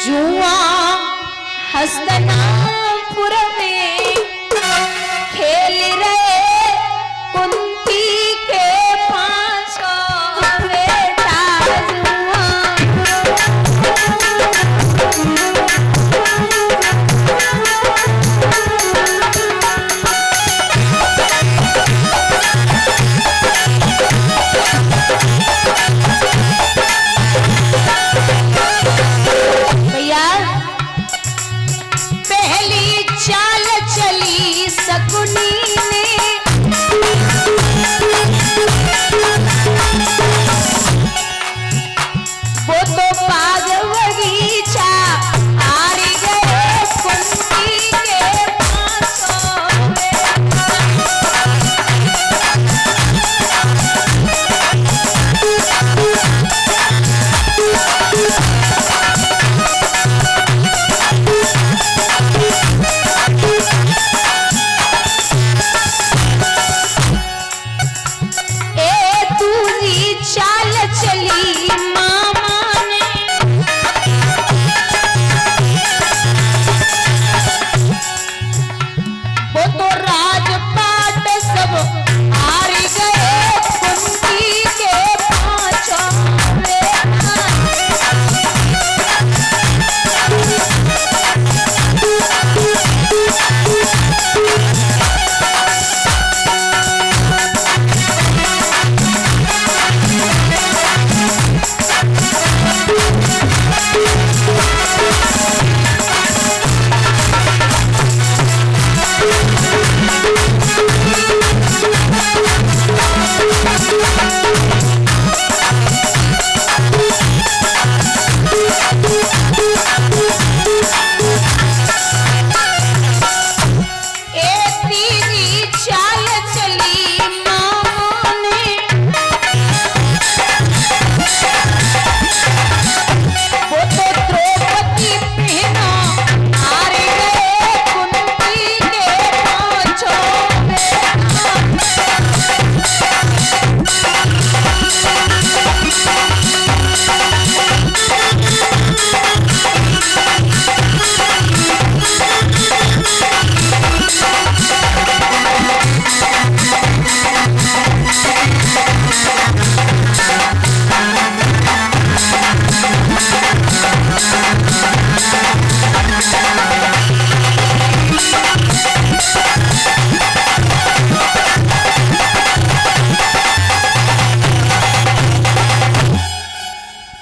जुआ हस्तनापुर में खेल रहे कुंती के पांचों बेटा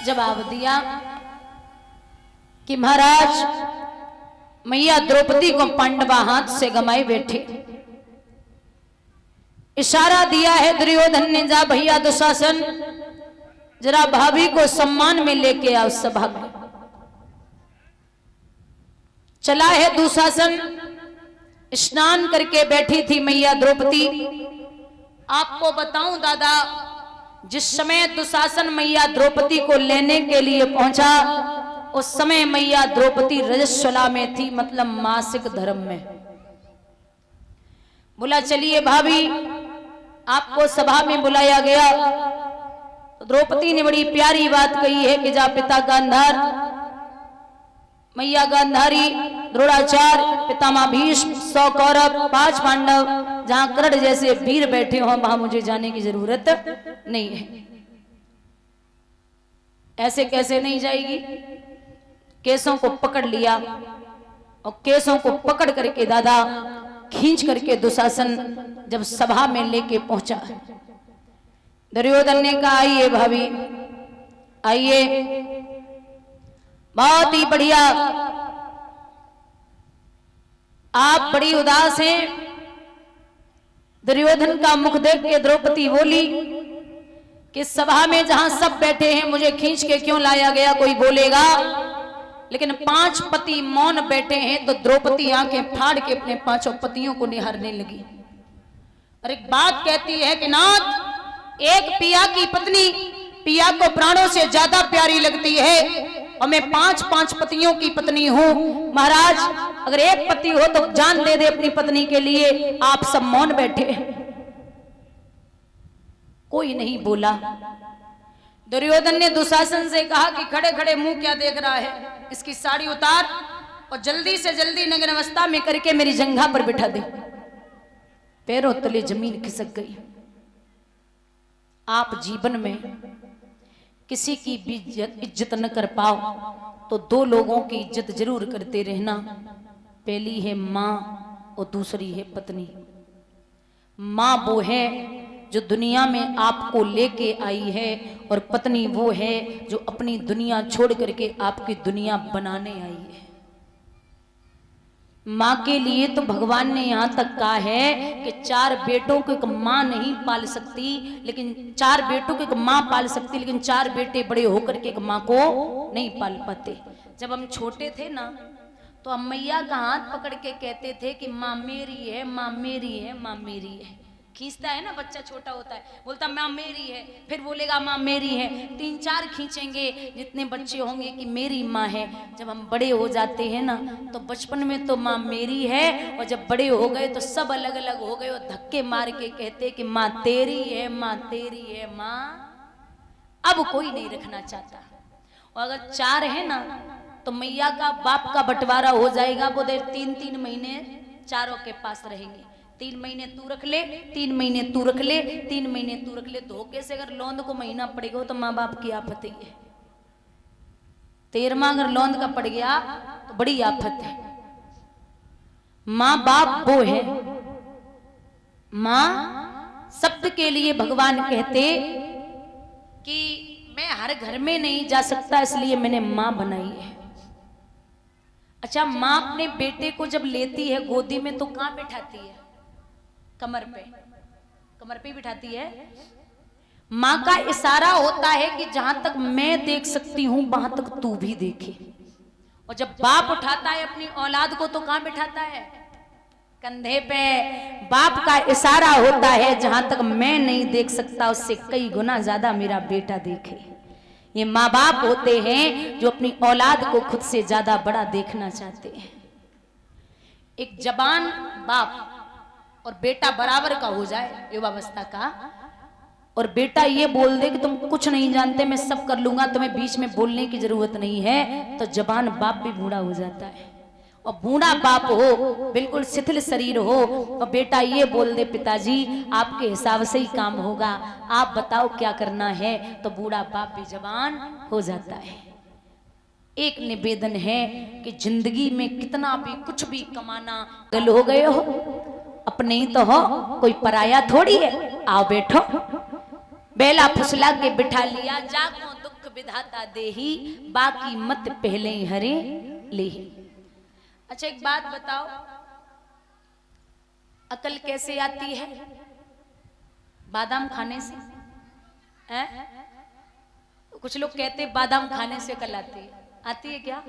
जवाब दिया कि महाराज मैया द्रौपदी को पांडवा हाथ से गमाए बैठे। इशारा दिया है दुर्योधन ने, जा भैया दुशासन जरा भाभी को सम्मान में लेके आओ सभा में। चला है दुशासन, स्नान करके बैठी थी मैया द्रौपदी। आपको बताऊं दादा, जिस समय दुशासन मैया द्रौपदी को लेने के लिए पहुंचा उस समय मैया द्रौपदी रजस्वला में थी, मतलब मासिक धर्म में। बोला चलिए भाभी, आपको सभा में बुलाया गया। तो द्रौपदी ने बड़ी प्यारी बात कही है कि जा पिता गांधार, मैया गांधारी, द्रोणाचार्य, पितामह भीष्म, 100 कौरव, 5 पांडव, जहां कर्ण जैसे वीर बैठे हो वहां मुझे जाने की जरूरत नहीं है। ऐसे कैसे नहीं जाएगी? केसों को पकड़ लिया और केसों को पकड़ करके दादा खींच करके दुशासन जब सभा में लेके पहुंचा, दुर्योधन ने कहा आइए भाभी आइए, बहुत ही बढ़िया, आप बड़ी उदास हैं। दुर्योधन का मुख देख के द्रौपदी बोली कि सभा में जहां सब बैठे हैं मुझे खींच के क्यों लाया गया, कोई बोलेगा? लेकिन 5 पति मौन बैठे हैं। तो द्रौपदी आंखें फाड़ के अपने 5 पतियों को निहारने लगी और एक बात कहती है कि नाथ, एक पिया की पत्नी पिया को प्राणों से ज्यादा प्यारी लगती है और मैं 5 पतियों की पत्नी हूं। महाराज अगर एक पति हो तो जान दे दे अपनी पत्नी के लिए। आप सब मौन बैठे, कोई नहीं बोला। दुर्योधन ने दुशासन से कहा कि खड़े खड़े मुंह क्या देख रहा है, इसकी साड़ी उतार और जल्दी से जल्दी नग्न अवस्था में करके मेरी जंघा पर बिठा दे। पैरों तले जमीन खिसक गई। आप जीवन में किसी की भी इज्जत न कर पाओ तो दो लोगों की इज्जत जरूर करते रहना। पहली है माँ और दूसरी है पत्नी। माँ वो है जो दुनिया में आपको लेके आई है और पत्नी वो है जो अपनी दुनिया छोड़ करके आपकी दुनिया बनाने आई है। माँ के लिए तो भगवान ने यहां तक कहा है कि 4 बेटों को एक माँ नहीं पाल सकती, लेकिन 4 बेटों को एक माँ पाल सकती, लेकिन 4 बेटे बड़े होकर के एक माँ को नहीं पाल पाते। जब हम छोटे थे ना तो हम मैया का हाथ पकड़ के कहते थे कि माँ मेरी है, माँ मेरी है, माँ मेरी है। खींचता है ना बच्चा, छोटा होता है, बोलता माँ मेरी है, फिर बोलेगा माँ मेरी है। 3-4 खींचेंगे जितने बच्चे होंगे कि मेरी माँ है। जब हम बड़े हो जाते हैं ना तो बचपन में तो माँ मेरी है, और जब बड़े हो गए तो सब अलग अलग हो गए और धक्के मार के कहते कि माँ तेरी है, माँ तेरी है। माँ अब कोई नहीं रखना चाहता। और अगर 4 है ना तो मैया का बाप का बंटवारा हो जाएगा। वो 3-3 महीने चारों के पास रहेंगे। 3 महीने तू रख ले, 3 महीने तू रख ले, 3 महीने तू रख ले। धोखे से अगर लौंद को महीना पड़ गया तो माँ बाप की आफत ही है। 13वां अगर लौंद का पड़ गया तो बड़ी आफत है। माँ बाप वो है। माँ शब्द के लिए भगवान कहते कि मैं हर घर में नहीं जा सकता, इसलिए मैंने माँ बनाई है। अच्छा, माँ अपने बेटे को जब लेती है गोदी में तो कहाँ बिठाती है? कमर पे, कमर पे बिठाती है। माँ का इशारा होता है कि जहां तक मैं देख सकती हूं वहां तक तू भी देखे। और जब बाप उठाता है अपनी औलाद को तो कहां बिठाता है? कंधे पे। बाप का इशारा होता है जहां तक मैं नहीं देख सकता उससे कई गुना ज्यादा मेरा बेटा देखे। ये माँ बाप होते हैं जो अपनी औलाद को खुद से ज्यादा बड़ा देखना चाहते हैं। एक जवान बाप और बेटा बराबर का हो जाए युवावस्था का, और बेटा ये बोल दे कि तुम कुछ नहीं जानते, मैं सब कर लूंगा, तुम्हें बीच में बोलने की जरूरत नहीं है, तो जवान बाप भी बूढ़ा हो जाता है। और बूढ़ा बाप हो, बिल्कुल शिथिल शरीर हो, और बेटा ये बोल दे पिताजी आपके हिसाब से ही काम होगा, आप बताओ क्या करना है, तो बूढ़ा बाप भी जवान हो जाता है। एक निवेदन है कि जिंदगी में कितना भी कुछ भी कमाना, गल हो गए हो अपने ही तो हो, कोई पराया थोड़ी है। आओ बैठो। बेला फुसला के बिठा लिया, जागो दुख विधाता देही, बाकी मत पहले ही हरे ले। अच्छा एक बात बताओ, अकल कैसे आती है? बादाम खाने से है? कुछ लोग कहते हैं बादाम खाने से अकल आती है। आती है क्या?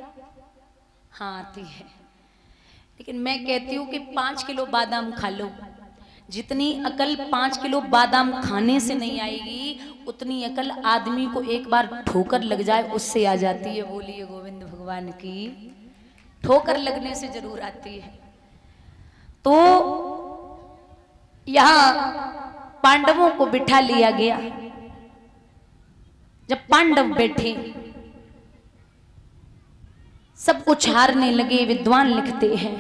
हाँ आती है, लेकिन मैं कहती हूँ कि 5 किलो बादाम खा लो, जितनी अकल 5 किलो बादाम खाने से नहीं आएगी उतनी अकल आदमी को एक बार ठोकर लग जाए उससे आ जाती है। बोलिए गोविंद भगवान की। ठोकर लगने से जरूर आती है। तो यहाँ पांडवों को बिठा लिया गया। जब पांडव बैठे सब कुछ हारने लगे, विद्वान लिखते हैं